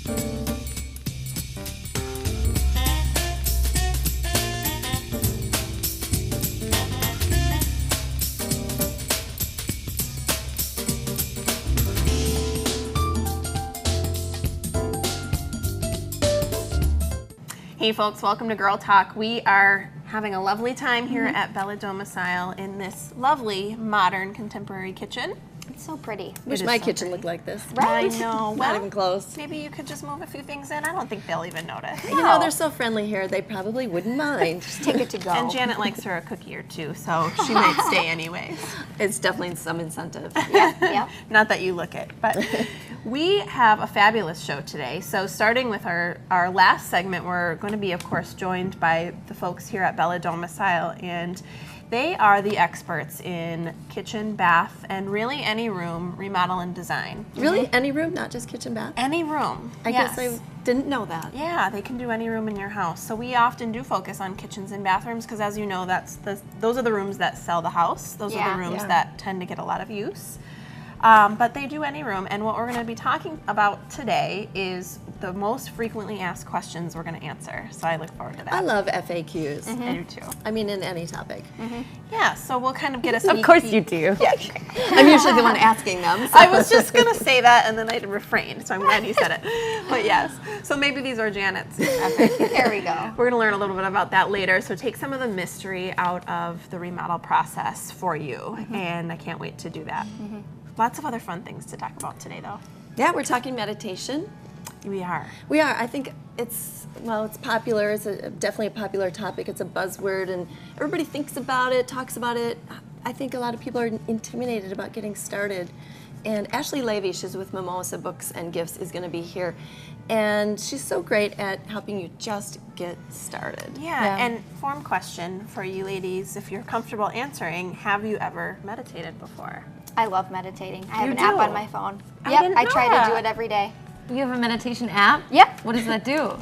Hey folks, welcome to Girl Talk. We are having a lovely time here at Bella Domicile in this lovely, modern, contemporary kitchen. It's so pretty. Wish my kitchen looked like this. Right? I know. Not even close. Maybe you could just move a few things in. I don't think they'll even notice. You know, they're so friendly here, they probably wouldn't mind. Just take it to go. And Janet likes her a cookie or two, so she might stay anyways. It's definitely some incentive. Yeah. Not that you look it, but we have a fabulous show today. So starting with our last segment, we're going to be, of course, joined by the folks here at Bella Domicile, and they are the experts in kitchen, bath, and really any room remodel and design. Really? Any room, not just kitchen, bath? Any room. I guess I didn't know that. Yeah, they can do any room in your house. So we often do focus on kitchens and bathrooms because, as you know, those are the rooms that sell the house. Those are the rooms that tend to get a lot of use. But they do any room, and what we're going to be talking about today is the most frequently asked questions we're going to answer. So I look forward to that. I love FAQs. I do too. I mean, in any topic. Yeah, so we'll kind of get a sneak Of course peek. you do. Yeah. I'm usually the one asking them. So. I was just going to say that, and then I refrained, so I'm glad you said it. But yes, so maybe these are Janet's FAQs. There we go. We're going to learn a little bit about that later. So take some of the mystery out of the remodel process for you, and I can't wait to do that. Lots of other fun things to talk about today, though. Yeah, we're talking meditation. We are. We are. I think it's popular. It's definitely a popular topic. It's a buzzword, and everybody thinks about it, talks about it. I think a lot of people are intimidated about getting started. And Ashley Levy, she's with Mimosa Books and Gifts, is going to be here. And she's so great at helping you just get started. Yeah, and form question for you ladies, if you're comfortable answering, have you ever meditated before? I love meditating. I have You an app do? on my phone. I Yep, didn't I know try that. to do it every day. You have a meditation app? Yep. What does that do?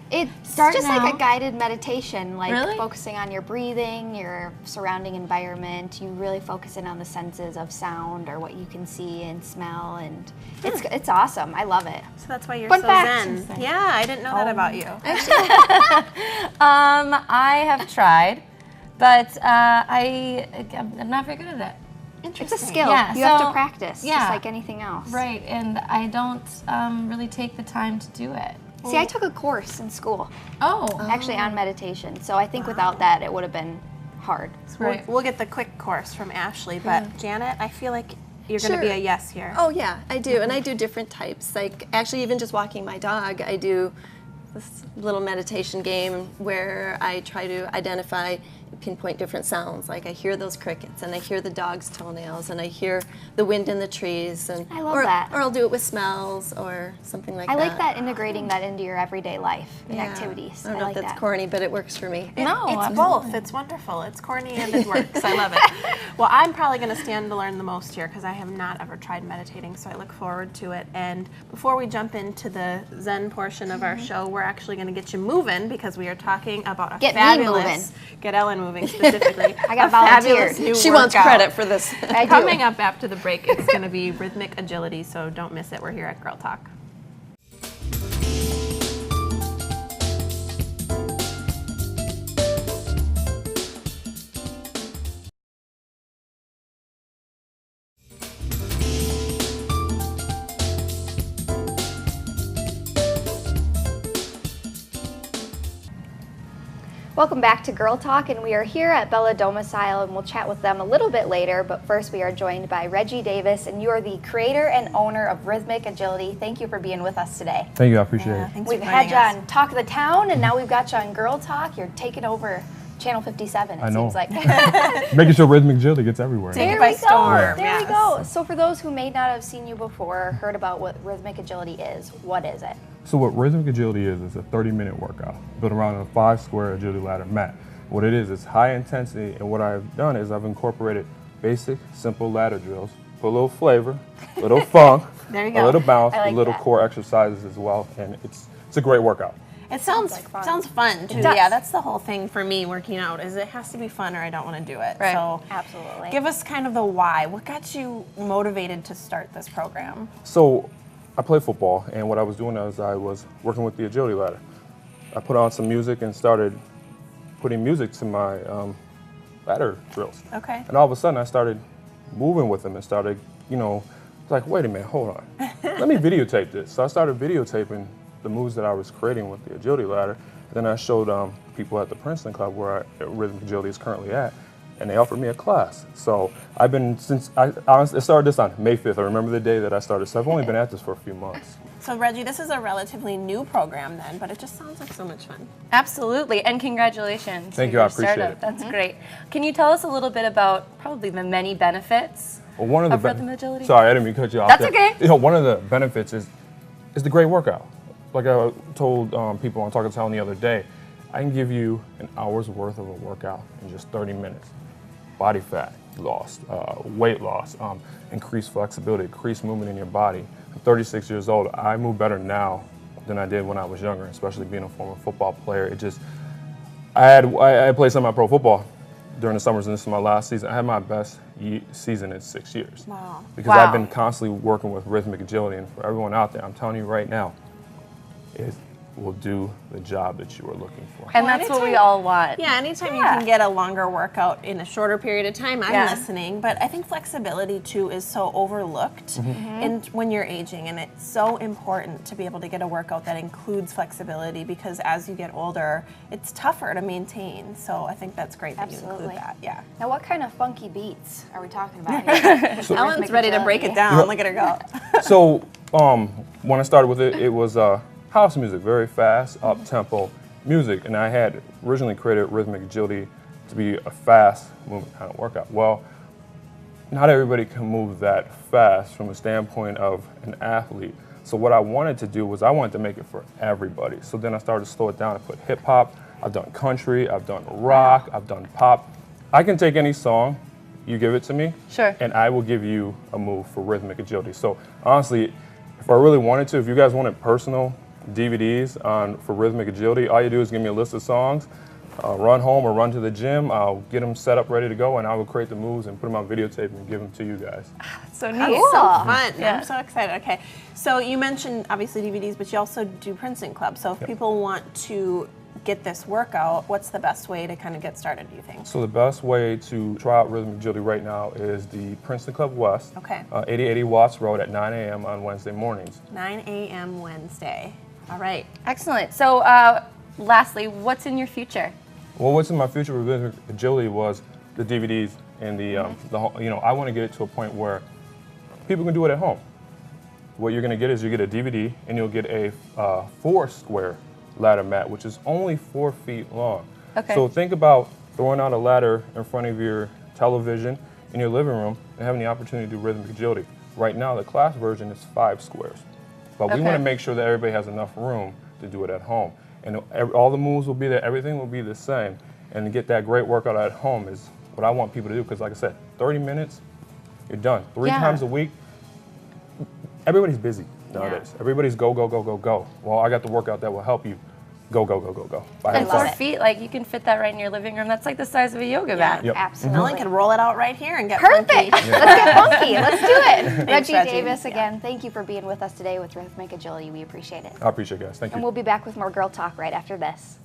It's Start just now. like a guided meditation, like Really? focusing on your breathing, your surrounding environment. You really focus in on the senses of sound or what you can see and smell, and it's awesome. I love it. So that's why you're Fun so fact. zen. Yeah, I didn't know that about you. I have tried, but I'm not very good at it. It's a skill. Yeah, you have so- to practice, yeah. just like anything else. Right, and I don't really take the time to do it. See, I took a course in school, Oh, actually on meditation. So I think without that, it would have been hard. right. We'll get the quick course from Ashley, but Janet, I feel like you're going to be Sure. a yes here. Oh yeah, I do, and I do different types. Like actually, even just walking my dog, I do this little meditation game where I try to identify, pinpoint different sounds. Like I hear those crickets, and I hear the dog's toenails, and I hear the wind in the trees, and I love or, that. Or I'll do it with smells or something like I that. like that integrating that into your everyday life and Yeah. activities. I don't know like if that's that. corny, but it works for me. No, It's absolutely. both. It's wonderful. It's corny and it works. I love it. Well, I'm probably going to stand to learn the most here because I have not ever tried meditating, so I look forward to it. And before we jump into the Zen portion of our show, we're actually going to get you moving because we are talking about a Get me fabulous, get Ellen moving specifically. I got a fabulous volunteered. new She wants workout. credit for this. I do. Coming up after the break, it's going to be rhythmic agility, so don't miss it. We're here at Girl Talk. Welcome back to Girl Talk, and we are here at Bella Domicile, and we'll chat with them a little bit later, but first we are joined by Reggie Davis, and you are the creator and owner of Rhythmic Agility. Thank you for being with us today. Thank you, I appreciate it. Thanks We've for had joining you us. on Talk of the Town, and now we've got you on Girl Talk. You're taking over Channel 57, it I know. seems like. Making sure rhythmic agility gets everywhere. Take it There by we go. storm, There we yes. go. So for those who may not have seen you before or heard about what Rhythmic Agility is, what is it? So what rhythmic agility is a 30-minute workout built around a 5-square agility ladder mat. What it is high intensity, and what I've done is I've incorporated basic, simple ladder drills, put a little flavor, a little funk, There you a go. little bounce, I like a little that. core exercises as well, and it's a great workout. It sounds like fun. sounds fun too. does. Yeah, that's the whole thing for me working out is it has to be fun or I don't want to do it. Right. So Absolutely. give us kind of the why. What got you motivated to start this program? So I play football, and what I was doing is I was working with the agility ladder. I put on some music and started putting music to my ladder drills. Okay. And all of a sudden I started moving with them and started, it's like, wait a minute, hold on. Let me videotape this. So I started videotaping the moves that I was creating with the agility ladder. Then I showed people at the Princeton Club where Rhythmic Agility is currently at, and they offered me a class. So I've been, I started this on May 5th. I remember the day that I started, so I've only been at this for a few months. So Reggie, this is a relatively new program then, but it just sounds like so much fun. Absolutely, and congratulations. Thank to you, I your appreciate startup. it. That's great. Can you tell us a little bit about probably the many benefits Well, one of the Rhythm Agility? Sorry, I didn't mean to cut you off. That's there. okay. One of the benefits is the great workout. Like I told people on Talking Town the other day, I can give you an hour's worth of a workout in just 30 minutes. Body fat loss, weight loss, increased flexibility, increased movement in your body. I'm 36 years old. I move better now than I did when I was younger, especially being a former football player. I played semi-pro football during the summers, and this is my last season. I had my best season in 6 years. Wow. Because I've been constantly working with rhythmic agility, and for everyone out there, I'm telling you right now, it will do the job that you are looking for. And that's what we all want. Yeah, anytime you can get a longer workout in a shorter period of time, I'm listening. But I think flexibility too is so overlooked when you're aging, and it's so important to be able to get a workout that includes flexibility, because as you get older, it's tougher to maintain. So I think that's great that you include that. Yeah. Now, what kind of funky beats are we talking about here? Ellen's ready to break it down. Look at her go. So when I started with it, it was house music, very fast, up-tempo music, and I had originally created Rhythmic Agility to be a fast movement kind of workout. Well, not everybody can move that fast from a standpoint of an athlete. So what I wanted to do was I wanted to make it for everybody. So then I started to slow it down and put hip-hop. I've done country, I've done rock, I've done pop. I can take any song, you give it to me, Sure. and I will give you a move for Rhythmic Agility. So honestly, if I really wanted to, if you guys wanted personal DVDs for Rhythmic Agility, all you do is give me a list of songs, run home or run to the gym, I'll get them set up ready to go, and I will create the moves and put them on videotape and give them to you guys. So neat. That's so fun. Yeah. I'm so excited. Okay, so you mentioned obviously DVDs, but you also do Princeton Club. So if people want to get this workout, what's the best way to kind of get started, do you think? So the best way to try out Rhythmic Agility right now is the Princeton Club West, Okay. 8080 Watts Road at 9 a.m. on Wednesday mornings. 9 a.m. Wednesday. All right. Excellent. So lastly, what's in your future? Well, what's in my future with Rhythmic Agility was the DVDs and I want to get it to a point where people can do it at home. What you're going to get is you get a DVD and you'll get a 4-square ladder mat, which is only 4 feet long. Okay. So think about throwing out a ladder in front of your television in your living room and having the opportunity to do Rhythmic Agility. Right now, the class version is 5 squares. But we want to make sure that everybody has enough room to do it at home. And all the moves will be there, everything will be the same. And to get that great workout at home is what I want people to do, because like I said, 30 minutes, you're done. 3 times a week, everybody's busy nowadays. Everybody's go, go, go, go, go. Well, I got the workout that will help you go, go, go, go, go. And 4 feet, like you can fit that right in your living room. That's like the size of a yoga mat. Yep. Absolutely. Ellen can roll it out right here and get Perfect. funky. Let's get funky. Let's do it. Thanks, Reggie Reggie. Davis, again, thank you for being with us today with Rhythmic Agility. We appreciate it. I appreciate it, guys. Thank And you. we'll be back with more Girl Talk right after this.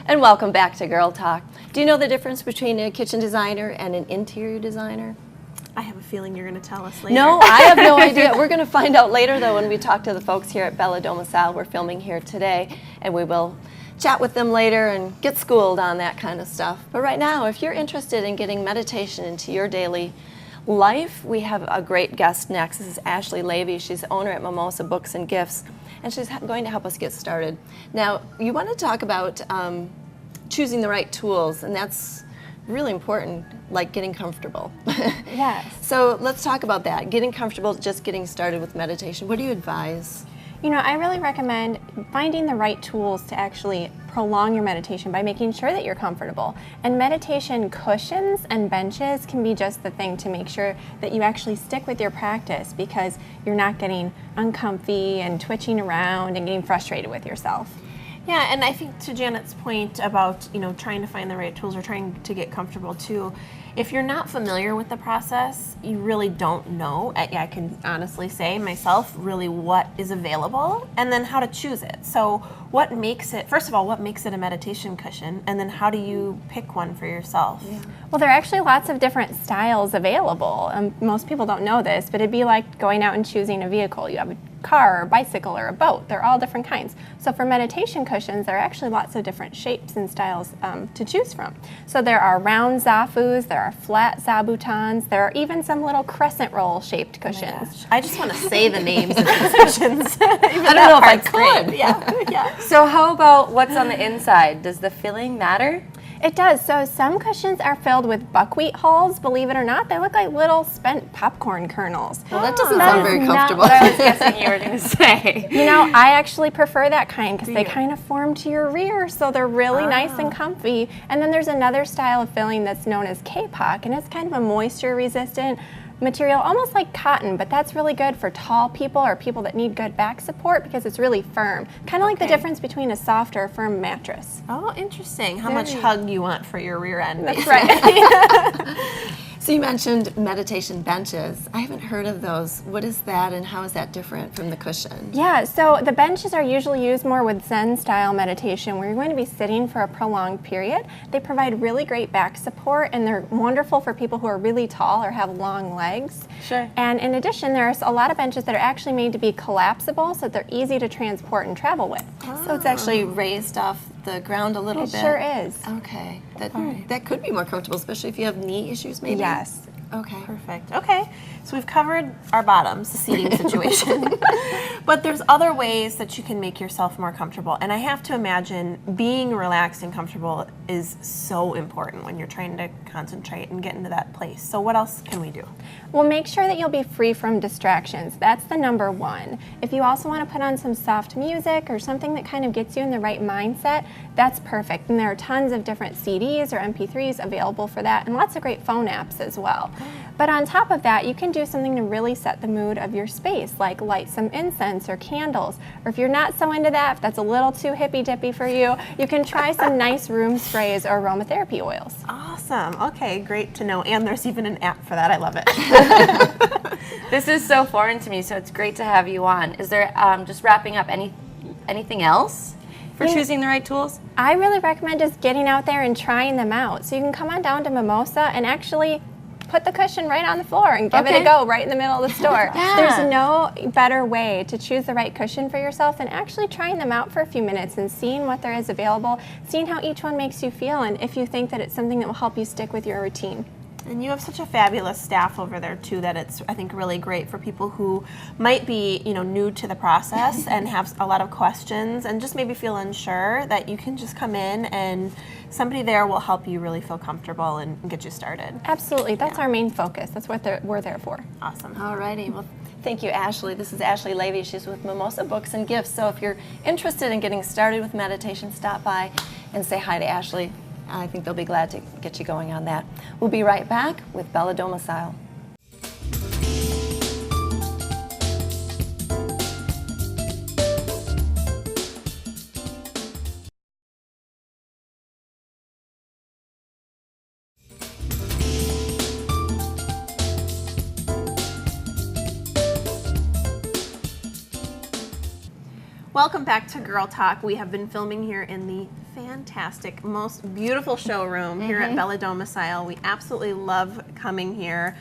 And welcome back to Girl Talk. Do you know the difference between a kitchen designer and an interior designer? I have a feeling you're going to tell us later. No, I have no idea. We're going to find out later, though, when we talk to the folks here at Bella Domicile. We're filming here today, and we will chat with them later and get schooled on that kind of stuff. But right now, if you're interested in getting meditation into your daily life, we have a great guest next. This is Ashley Levy. She's the owner at Mimosa Books and Gifts, and she's going to help us get started. Now, you want to talk about choosing the right tools, and that's really important, like getting comfortable. Yes. So let's talk about that. Getting comfortable, just getting started with meditation. What do you advise? You know, I really recommend finding the right tools to actually prolong your meditation by making sure that you're comfortable. And meditation cushions and benches can be just the thing to make sure that you actually stick with your practice, because you're not getting uncomfy and twitching around and getting frustrated with yourself. Yeah, and I think to Janet's point about, you know, trying to find the right tools or trying to get comfortable too, if you're not familiar with the process, you really don't know, I can honestly say myself, really what is available and then how to choose it. So what makes it, first of all, what makes it a meditation cushion, and then how do you pick one for yourself? Yeah. Well, there are actually lots of different styles available. Most people don't know this, but it'd be like going out and choosing a vehicle. You have a car or a bicycle or a boat. They're all different kinds. So for meditation cushions, there are actually lots of different shapes and styles to choose from. So there are round zafus, there are flat zabutons, there are even some little crescent roll shaped cushions. I just want to say the names of these cushions. I don't know if I could. Yeah. So how about what's on the inside? Does the filling matter? It does. So some cushions are filled with buckwheat hulls. Believe it or not, they look like little spent popcorn kernels. Well, that doesn't sound very comfortable. What I was guessing you were going to say. You know, I actually prefer that kind because they kind of form to your rear, so they're really nice and comfy. And then there's another style of filling that's known as K-Pock, and it's kind of a moisture-resistant material, almost like cotton, but that's really good for tall people or people that need good back support because it's really firm. Kind of like the difference between a soft or a firm mattress. Oh, interesting. How much hug you want for your rear end. That's right. So you mentioned meditation benches. I haven't heard of those. What is that, and how is that different from the cushion? Yeah, so the benches are usually used more with Zen style meditation where you're going to be sitting for a prolonged period. They provide really great back support, and they're wonderful for people who are really tall or have long legs. Sure. And in addition, there's a lot of benches that are actually made to be collapsible so they're easy to transport and travel with. So it's actually raised off the ground a little It bit. sure is. Okay. That could be more comfortable, especially if you have knee issues maybe. Yes. Okay. Perfect. Okay, so we've covered our bottoms, the seating situation. But there's other ways that you can make yourself more comfortable. And I have to imagine being relaxed and comfortable is so important when you're trying to concentrate and get into that place. So what else can we do? Well, make sure that you'll be free from distractions. That's the number one. If you also want to put on some soft music or something that kind of gets you in the right mindset, that's perfect. And there are tons of different CDs or MP3s available for that, and lots of great phone apps as well. But on top of that, you can do something to really set the mood of your space, like light some incense or candles. Or if you're not so into that, if that's a little too hippy-dippy for you, you can try some nice room sprays or aromatherapy oils. Awesome. Okay, great to know. And there's even an app for that. I love it. This is so foreign to me, so it's great to have you on. Is there, just wrapping up, anything else for choosing the right tools? I really recommend just getting out there and trying them out. So you can come on down to Mimosa and actually put the cushion right on the floor and give it a go right in the middle of the store. There's no better way to choose the right cushion for yourself than actually trying them out for a few minutes and seeing what there is available, seeing how each one makes you feel, and if you think that it's something that will help you stick with your routine. And you have such a fabulous staff over there too that it's, I think, really great for people who might be, you know, new to the process and have a lot of questions and just maybe feel unsure, that you can just come in and somebody there will help you really feel comfortable and get you started. Absolutely. That's our main focus. That's what we're there for. Awesome. All righty. Well, thank you, Ashley. This is Ashley Levy. She's with Mimosa Books and Gifts. So if you're interested in getting started with meditation, stop by and say hi to Ashley. I think they'll be glad to get you going on that. We'll be right back with Bella Domicile. Welcome back to Girl Talk. We have been filming here in the fantastic, most beautiful showroom here at Bella Domicile. We absolutely love coming here.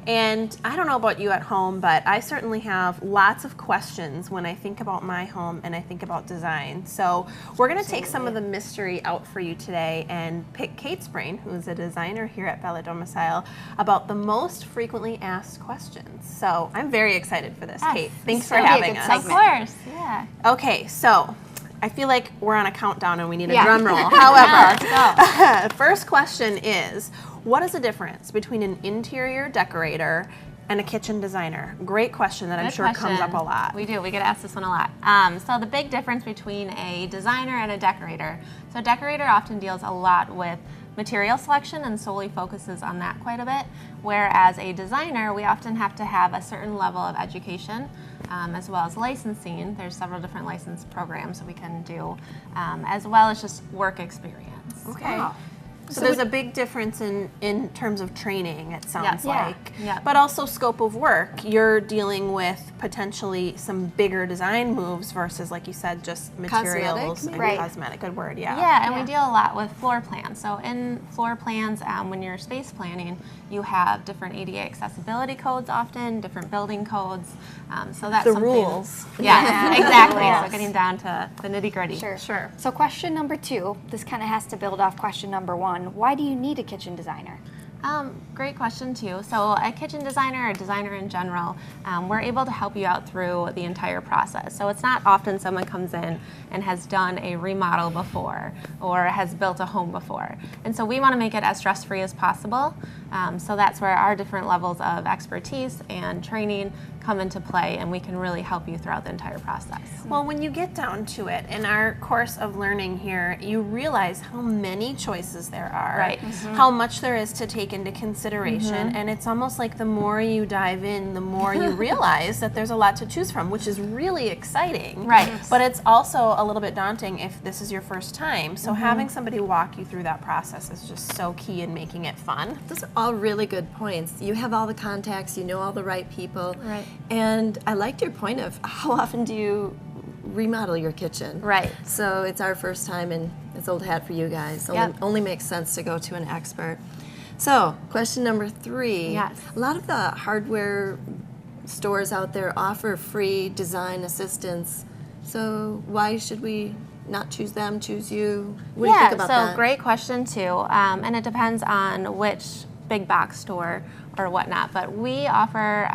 And I don't know about you at home, but I certainly have lots of questions when I think about my home and I think about design. So we're going to take some of the mystery out for you today and pick Kate's brain, who is a designer here at Bella Domicile, about the most frequently asked questions. So I'm very excited for this, Kate. Thanks for having us. Of course, yeah. Okay, so I feel like we're on a countdown and we need a drum roll. However, first question is, what is the difference between an interior decorator and a kitchen designer? Great question that I'm Good sure comes up a question. lot. We do. We get asked this one a lot. So the big difference between a designer and a decorator. So a decorator often deals a lot with material selection and solely focuses on that quite a bit, whereas a designer, we often have to have a certain level of education as well as licensing. There's several different license programs that we can do, as well as just work experience. Okay. Wow. So there's a big difference in terms of training, it sounds Yeah. like. Yeah. But also scope of work. You're dealing with potentially some bigger design moves versus, like you said, just materials and Right. cosmetic. Good word, yeah. Yeah, and we deal a lot with floor plans. So in floor plans, when you're space planning, you have different ADA accessibility codes often, different building codes. So that's The something. rules. Yeah, exactly. Yes. So getting down to the nitty gritty. Sure. So question number 2, this kind of has to build off question number 1. Why do you need a kitchen designer? Great question too. So a kitchen designer or designer in general, we're able to help you out through the entire process. So it's not often someone comes in and has done a remodel before or has built a home before. And so we want to make it as stress-free as possible. So that's where our different levels of expertise and training come into play, and we can really help you throughout the entire process. Well, when you get down to it, in our course of learning here, you realize how many choices there are, Right. how much there is to take into consideration, and it's almost like the more you dive in, the more you realize that there's a lot to choose from, which is really exciting. Right. But it's also a little bit daunting if this is your first time. So having somebody walk you through that process is just so key in making it fun. Those are all really good points. You have all the contacts, you know all the right people. Right. And I liked your point of how often do you remodel your kitchen? Right. So it's our first time, and it's old hat for you guys. Only makes sense to go to an expert. So, question number 3. Yes. A lot of the hardware stores out there offer free design assistance. So why should we not choose them, choose you? What do you think about that? Great question too. And it depends on which big box store or whatnot. But we offer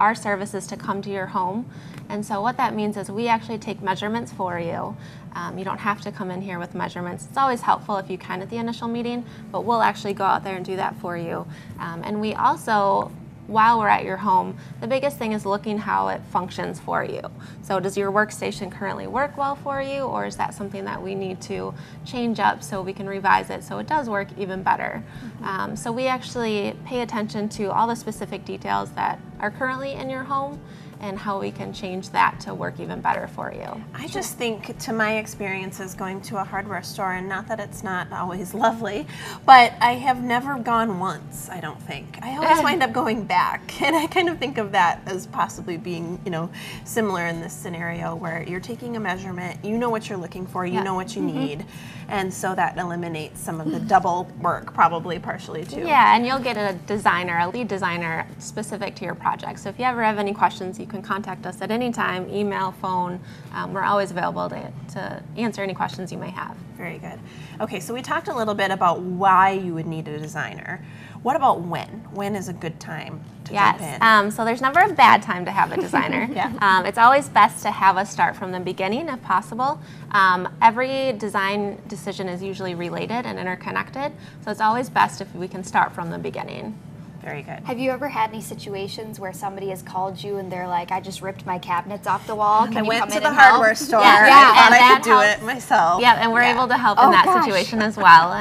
our services to come to your home. And so what that means is we actually take measurements for you. You don't have to come in here with measurements. It's always helpful if you can at the initial meeting, but we'll actually go out there and do that for you. And we also, while we're at your home, the biggest thing is looking how it functions for you. So does your workstation currently work well for you, or is that something that we need to change up so we can revise it so it does work even better? So we actually pay attention to all the specific details that are currently in your home and how we can change that to work even better for you. I just think, to my experiences going to a hardware store, and not that it's not always lovely, but I have never gone once, I don't think. I always wind up going back, and I kind of think of that as possibly being, similar in this scenario where you're taking a measurement, you know what you're looking for, you know what you need, and so that eliminates some of the double work, probably partially too. Yeah, and you'll get a designer, a lead designer specific to your project. So if you ever have any questions, you can contact us at any time, email, phone. We're always available to answer any questions you may have. Very good. Okay, so we talked a little bit about why you would need a designer. What about when? When is a good time to jump in? Yes, so there's never a bad time to have a designer. It's always best to have us start from the beginning if possible. Every design decision is usually related and interconnected, so it's always best if we can start from the beginning. Very good. Have you ever had any situations where somebody has called you and they're like, I just ripped my cabinets off the wall. Can I you went come to in the and help?" hardware store. Yeah, I and thought I that could do helps. it myself. Yeah, and we're able to help Oh, in that gosh. situation as well.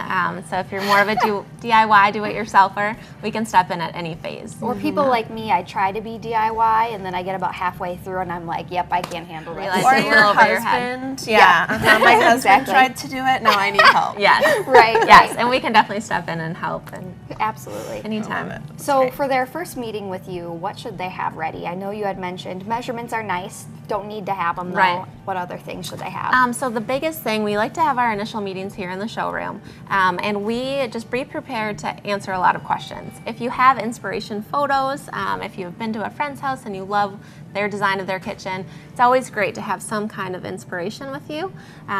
So if you're more of a DIY, do-it-yourselfer, we can step in at any phase. Or people like me, I try to be DIY and then I get about halfway through and I'm like, yep, I can't handle this. Realize Or it's a your little over your head. husband. Yeah. My husband Exactly. tried to do it. Now I need help. Yes. Right, Yes, right. and we can definitely step in and help and Absolutely. anytime. So for their first meeting with you, what should they have ready? I know you had mentioned measurements are nice, don't need to have them though. Right. What other things should they have? So the biggest thing, we like to have our initial meetings here in the showroom, and we just be prepared to answer a lot of questions. If you have inspiration photos, if you've been to a friend's house and you love their design of their kitchen, it's always great to have some kind of inspiration with you,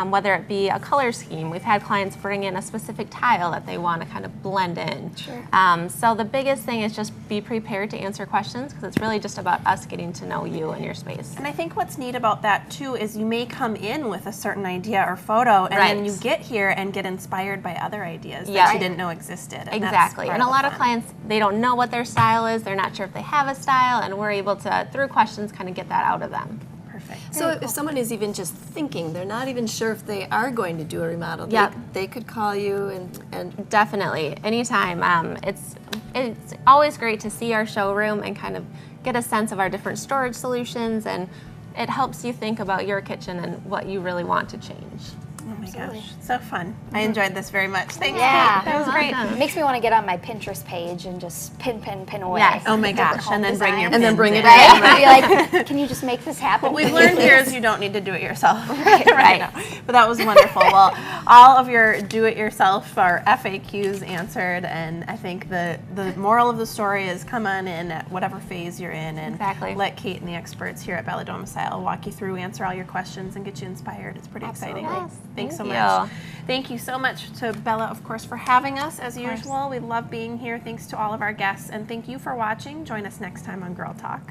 whether it be a color scheme. We've had clients bring in a specific tile that they want to kind of blend in. Sure. So the biggest thing is just be prepared to answer questions, because it's really just about us getting to know you and your space. And I think what's neat about that too is you may come in with a certain idea or photo, and then you get here and get inspired by other ideas that you didn't know existed. And Exactly. And a lot of fun. clients, they don't know what their style is. They're not sure if they have a style, and we're able to, through questions, kind of get that out of them. Perfect. So if someone is even just thinking, they're not even sure if they are going to do a remodel, Yep. they could call you and Definitely, anytime. It's always great to see our showroom and kind of get a sense of our different storage solutions, and it helps you think about your kitchen and what you really want to change. Oh my gosh, so fun. I enjoyed this very much. Thanks, Yeah. Kate. That was great. It makes me want to get on my Pinterest page and just pin away. Yes. Oh my gosh, and then bring your and then pins bring in. it Right? Be like, can you just make this happen? What we've learned here is you don't need to do it yourself. Right. now. But that was wonderful. Well, all of your do-it-yourself or FAQs answered, and I think the moral of the story is come on in at whatever phase you're in, and Exactly. let Kate and the experts here at Bella Domicile walk you through, answer all your questions, and get you inspired. It's pretty exciting. Yes. Thanks so Thank much. you. Thank you so much to Bella, of course, for having us as usual. We love being here. Thanks to all of our guests, and thank you for watching. Join us next time on Girl Talk.